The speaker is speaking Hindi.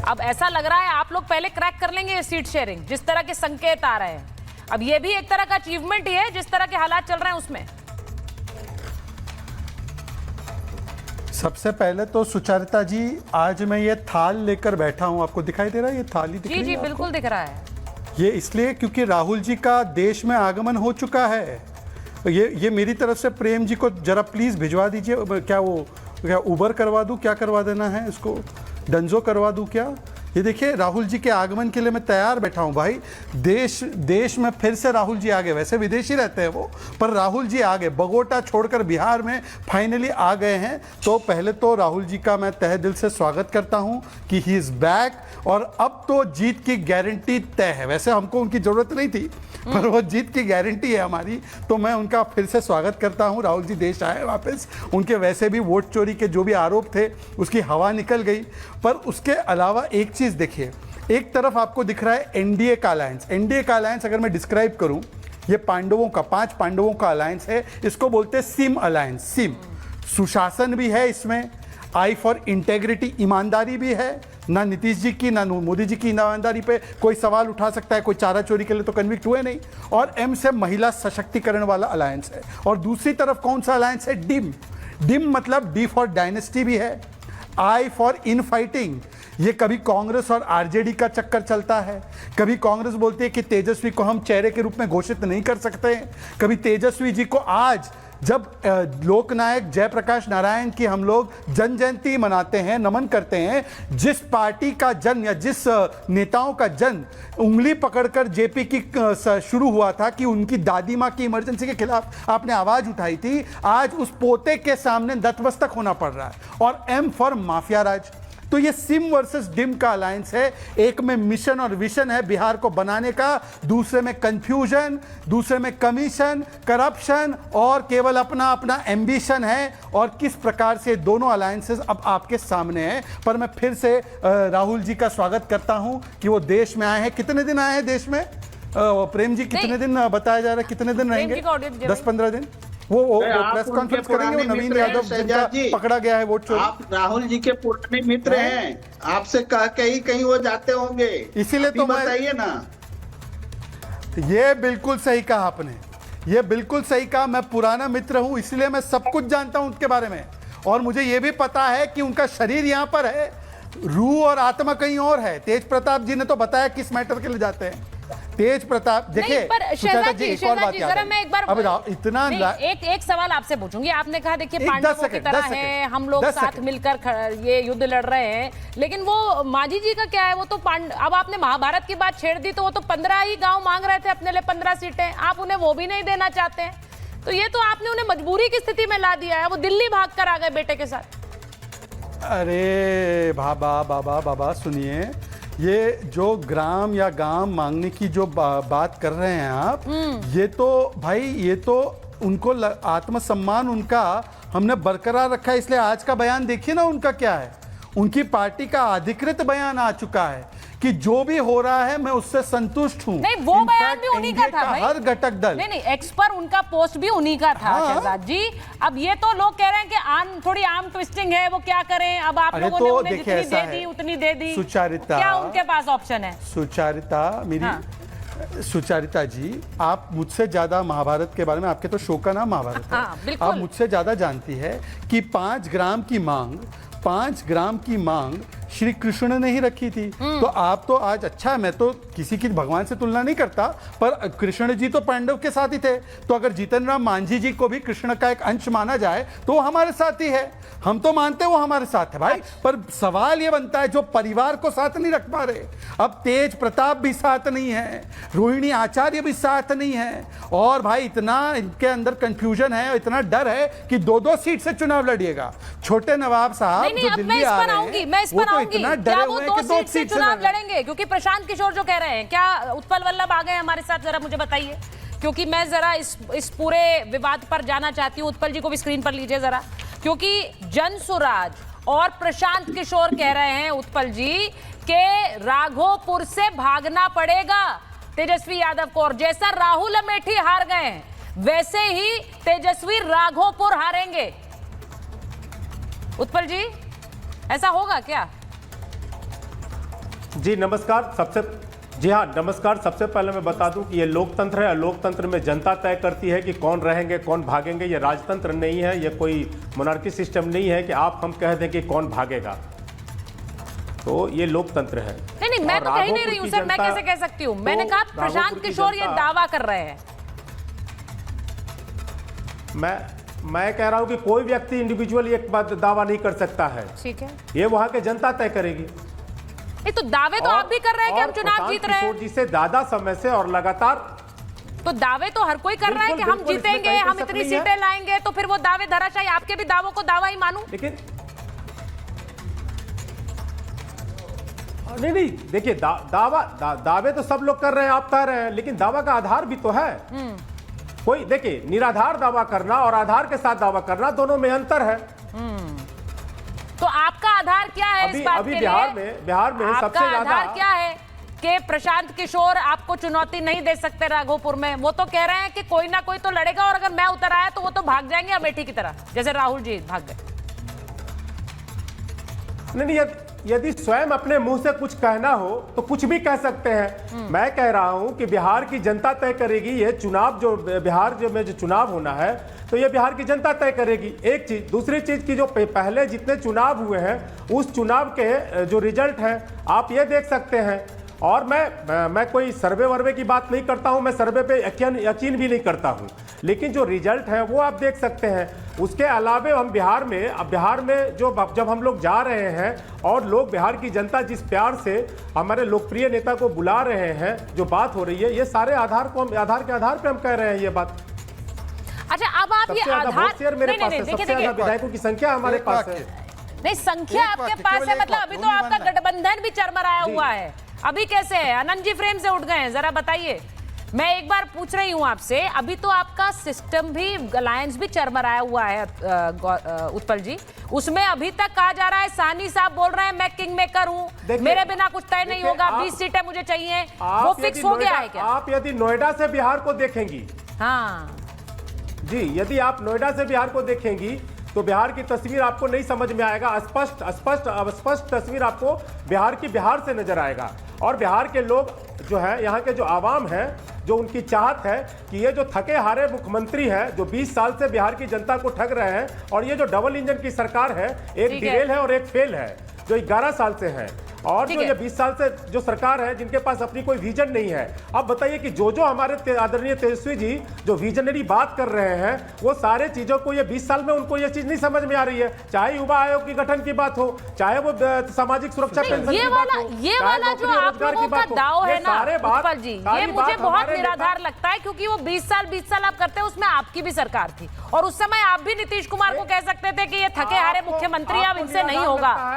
अब ऐसा लग रहा है आप लोग पहले क्रैक कर लेंगे ये सीट शेयरिंग, जिस तरह के संकेत आ रहे हैं। अब ये भी एक तरह का अचीवमेंट ही है जिस तरह के हालात चल रहे हैं उसमें। सबसे पहले तो सुचारिता जी, आज मैं ये थाल लेकर बैठा हूं, आपको दिखाई दे रहा है? ये थाली दिख रही है? जी बिल्कुल दिख रहा है। ये इसलिए क्योंकि राहुल जी का देश में आगमन हो चुका है। ये मेरी तरफ से प्रेम जी को जरा प्लीज भिजवा दीजिए। क्या उबर करवा दूं? क्या करवा देना है इसको? डंजो करवा दूं क्या? ये देखिए, राहुल जी के आगमन के लिए मैं तैयार बैठा हूं भाई। देश में फिर से राहुल जी आ गए। वैसे विदेशी रहते हैं वो, पर राहुल जी आ गए। बगोटा छोड़कर बिहार में फाइनली आ गए हैं। तो पहले तो राहुल जी का मैं तहे दिल से स्वागत करता हूं कि ही इज बैक, और अब तो जीत की गारंटी तय है। वैसे हमको उनकी जरूरत नहीं थी, पर वो जीत की गारंटी है हमारी। तो मैं उनका फिर से स्वागत करता हूं। राहुल जी देश आए वापस। उनके वैसे भी वोट चोरी के जो भी आरोप थे उसकी हवा निकल गई। पर उसके अलावा एक चीज देखिए, एक तरफ आपको दिख रहा है एनडीए का अलायंस। एनडीए का अलायंस अगर मैं डिस्क्राइब करूं, ये पांडवों का, 5 पांडवों का अलायंस है। इसको बोलते हैं सिम अलायंस। सिम सुशासन भी है इसमें, आई फॉर इंटेग्रिटी, ईमानदारी भी है। ना नीतीश जी की ना मोदी जी की ईमानदारी पे कोई सवाल उठा सकता है। कोई चारा चोरी के लिए तो कन्विक्ट हुए नहीं। और एम से महिला सशक्तिकरण वाला अलायंस है। और दूसरी तरफ कौन सा अलायंस है? डिम। डिम मतलब डी फॉर डायनेस्टी भी है, आई फॉर इन फाइटिंग। ये कभी कांग्रेस और आरजेडी का चक्कर चलता है। कभी कांग्रेस बोलती है कि तेजस्वी को हम चेहरे के रूप में घोषित नहीं कर सकते। कभी तेजस्वी जी को, आज जब लोकनायक जयप्रकाश नारायण की हम लोग जन जयंती मनाते हैं, नमन करते हैं, जिस पार्टी का जन या जिस नेताओं का जन उंगली पकड़कर जेपी की शुरू हुआ था कि उनकी दादी माँ की इमरजेंसी के खिलाफ आपने आवाज उठाई थी, आज उस पोते के सामने नतमस्तक होना पड़ रहा है। और एम फॉर माफिया राज। तो ये सिम वर्सेस डिम का अलायंस है। एक में मिशन और विशन है बिहार को बनाने का, दूसरे में कंफ्यूजन, दूसरे में कमीशन, करप्शन और केवल अपना अपना एम्बिशन है। और किस प्रकार से दोनों अलायंसेस अब आपके सामने हैं। पर मैं फिर से राहुल जी का स्वागत करता हूं कि वो देश में आए हैं। कितने दिन आए हैं देश में? प्रेम जी कितने दिन बताया जा रहा है? कितने दिन रहेंगे? 10-15 दिन। वो प्रेस कॉन्फ्रेंस करेंगे। वो नवीन यादव जिनका पकड़ा गया है वोट चोरी। आप राहुल जी के पुराने मित्र हैं, आपसे कह के ही कहीं वो जाते होंगे, इसीलिए तो बताइए ना। ये बिल्कुल सही कहा आपने, ये बिल्कुल सही कहा। मैं पुराना मित्र हूं, इसलिए मैं सब कुछ जानता हूं उनके बारे में। और मुझे ये भी पता है कि उनका शरीर यहां पर है, रूह और आत्मा कहीं और है। तेज प्रताप जी ने तो बताया किस मैटर के लिए जाते हैं। तेज प्रताप देखिए, शहजाद जी, जरा मैं एक बार अब इतना एक सवाल आपसे पूछूंगी। आपने कहा देखिए पांडवों की तरह है, हम लोग साथ मिलकर ये युद्ध लड़ रहे हैं, लेकिन वो मांझी जी का क्या है? वो तो अब आपने महाभारत की बात छेड़ दी, तो वो तो 15 ही गांव मांग रहे थे अपने लिए, 15 सीटें। आप उन्हें वो भी नहीं देना चाहते हैं, तो ये तो आपने उन्हें मजबूरी की स्थिति में ला दिया है। वो दिल्ली भाग कर आ गए बेटे के साथ। अरे बाबा सुनिए, ये जो ग्राम या गांव मांगने की जो बात कर रहे हैं आप, ये तो भाई, ये तो उनको आत्मसम्मान उनका हमने बरकरार रखा है। इसलिए आज का बयान देखिए ना उनका क्या है। उनकी पार्टी का अधिकृत बयान आ चुका है कि जो भी हो रहा है मैं उससे संतुष्ट हूं। नहीं, वो बयान भी उन्हीं का था भाई। हर घटक दल, नहीं, एक्स पर उनका पोस्ट भी उन्हीं का था। शहजाद जी, अब ये तो लोग कह रहे हैं कि थोड़ी आर्म ट्विस्टिंग है, वो क्या करें? अब आप लोगों ने उन्हें जितनी दे दी उतनी दे दी। सुचारिता, क्या उनके पास ऑप्शन है? सुचारिता सुचारिता जी, आप मुझसे ज्यादा महाभारत के बारे में, आपके तो शो का नाम महाभारत है, आप मुझसे ज्यादा जानती है कि 5 ग्राम की मांग श्री कृष्ण ने ही रखी थी। तो आप तो आज, अच्छा मैं तो किसी की भगवान से तुलना नहीं करता, पर कृष्ण जी तो पांडव के साथ ही थे। तो अगर जीतन राम मांझी जी को भी कृष्ण का एक अंश माना जाए तो वो हमारे साथ ही है। हम तो मानते हैं वो हमारे साथ है भाई। पर सवाल ये बनता है, जो परिवार को साथ नहीं रख पा रहे, अब तेज प्रताप भी साथ नहीं है, रोहिणी आचार्य भी साथ नहीं है, और भाई इतना इनके अंदर कंफ्यूजन है, इतना डर है कि 2-2 सीट से चुनाव लड़िएगा। छोटे नवाब साहब जो दिल्ली आ रहे हैं, वो तो इतना डरे हुए हैं कि 2 सीट से चुनाव लड़ेंगे। क्योंकि प्रशांत किशोर जो कह रहे हैं, क्या उत्पल वल्लभ आ गए हमारे साथ? जरा मुझे बताइए, क्योंकि मैं जरा इस पूरे विवाद पर जाना चाहती हूँ। उत्पल जी को भी स्क्रीन पर लीजिए जरा, क्योंकि जनसुराज और प्रशांत किशोर कह रहे हैं, उत्पल जी, के राघोपुर से भागना पड़ेगा तेजस्वी यादव को। और जैसा राहुल अमेठी हार गए हैं, वैसे ही तेजस्वी राघोपुर हारेंगे। उत्पल जी, ऐसा होगा क्या? जी नमस्कार। जी हाँ नमस्कार। सबसे पहले मैं बता दूं कि ये लोकतंत्र है और लोकतंत्र में जनता तय करती है कि कौन रहेंगे कौन भागेंगे। ये राजतंत्र नहीं है, ये कोई मोनार्की सिस्टम नहीं है कि आप हम कह दें कि कौन भागेगा। तो ये लोकतंत्र है। नहीं, मैं तो कह ही नहीं रही हूँ सर, मैं कैसे कह सकती हूँ? मैंने कहा प्रशांत किशोर ये दावा कर रहे हैं। मैं कह रहा हूं कि कोई व्यक्ति इंडिविजुअल एक बात दावा नहीं कर सकता है। ठीक है, ये वहां के जनता तय करेगी। नहीं तो दावे तो आप भी कर रहे हैं कि हम चुनाव जीत रहे हैं। किशोर जी से ज्यादा समय से और लगातार तो दावे तो हर कोई कर रहा है कि हम जीतेंगे, हम इतनी सीटें लाएंगे, तो फिर वो दावे धराशायी। आपके भी दावों को दावा ही मानूं? लेकिन नहीं देखिए दावे तो सब लोग कर रहे हैं, आप कह रहे हैं, लेकिन दावा का आधार भी तो है। कोई देखिए निराधार दावा करना और आधार के साथ दावा करना दोनों में अंतर है। तो आपका आधार क्या है इस बात के लिए? बिहार में सबसे ज्यादा आधार क्या है कि प्रशांत किशोर आपको चुनौती नहीं दे सकते राघोपुर में? वो तो कह रहे हैं कि कोई ना कोई तो लड़ेगा और अगर मैं उतर आया तो वो तो भाग जाएंगे अमेठी की तरह, जैसे राहुल जी भाग गए। नहीं, यदि स्वयं अपने मुंह से कुछ कहना हो तो कुछ भी कह सकते हैं। मैं कह रहा हूं कि बिहार की जनता तय करेगी। ये चुनाव जो बिहार में जो चुनाव होना है तो ये बिहार की जनता तय करेगी। एक चीज, दूसरी चीज की जो पहले जितने चुनाव हुए हैं उस चुनाव के जो रिजल्ट हैं आप ये देख सकते हैं। और मैं कोई सर्वे वर्वे की बात नहीं करता हूं, मैं सर्वे पे यकीन भी नहीं करता हूं, लेकिन जो रिजल्ट है वो आप देख सकते हैं। उसके अलावे हम बिहार में जब हम लोग जा रहे हैं और लोग बिहार की जनता जिस प्यार से हमारे लोकप्रिय नेता को बुला रहे हैं, जो बात हो रही है, ये सारे आधार के आधार पे हम कह रहे हैं ये बात। अच्छा, अब आप ये आधार मेरे पास है, सबसे ज्यादा विधायकों की संख्या हमारे पास है। नहीं, संख्या आपके पास है, मतलब अभी तो आपका गठबंधन भी चरमराया हुआ है। अभी कैसे है? आनंद जी फ्रेम से उठ गए हैं, जरा बताइए। मैं एक बार पूछ रही हूं आपसे, अभी तो आपका सिस्टम भी, अलायंस भी चरमराया हुआ है उत्पल जी। उसमें अभी तक कहा जा रहा है, साहनी साहब बोल रहे हैं मैं किंग मेकर हूं, मेरे बिना कुछ तय नहीं होगा, 20 सीटें मुझे चाहिए, वो फिक्स हो गया है क्या? आप यदि नोएडा से बिहार को देखेंगी, हाँ जी, यदि आप नोएडा से बिहार को देखेंगी तो बिहार की तस्वीर आपको नहीं समझ में आएगा। स्पष्ट तस्वीर आपको बिहार से नजर आएगा। और बिहार के लोग जो है, यहाँ के जो आवाम है, जो उनकी चाहत है कि ये जो थके हारे मुख्यमंत्री है, जो 20 साल से बिहार की जनता को ठग रहे हैं, और ये जो डबल इंजन की सरकार है, एक डिरेल है और एक फेल है, जो 11 साल से है, और जो ये 20 साल से जो सरकार है जिनके पास अपनी कोई विजन नहीं है। अब बताइए कि जो हमारे आदरणीय तेजस्वी जी जो विजनरी बात कर रहे हैं, वो सारे चीजों को ये 20 साल में उनको ये चीज नहीं समझ में आ रही है। चाहे युवा आयोग की गठन की बात हो, चाहे वो सामाजिक सुरक्षा पेंशन की बात हो, ये वाला जो आप लोगों का दाव है ना उत्पल जी, ये मुझे बहुत निराधार लगता है, क्योंकि वो 20 साल आप करते हैं, उसमें आपकी भी सरकार थी और उस समय आप भी नीतीश कुमार को कह सकते थे कि ये थके हारे मुख्यमंत्री, अब इनसे नहीं होगा।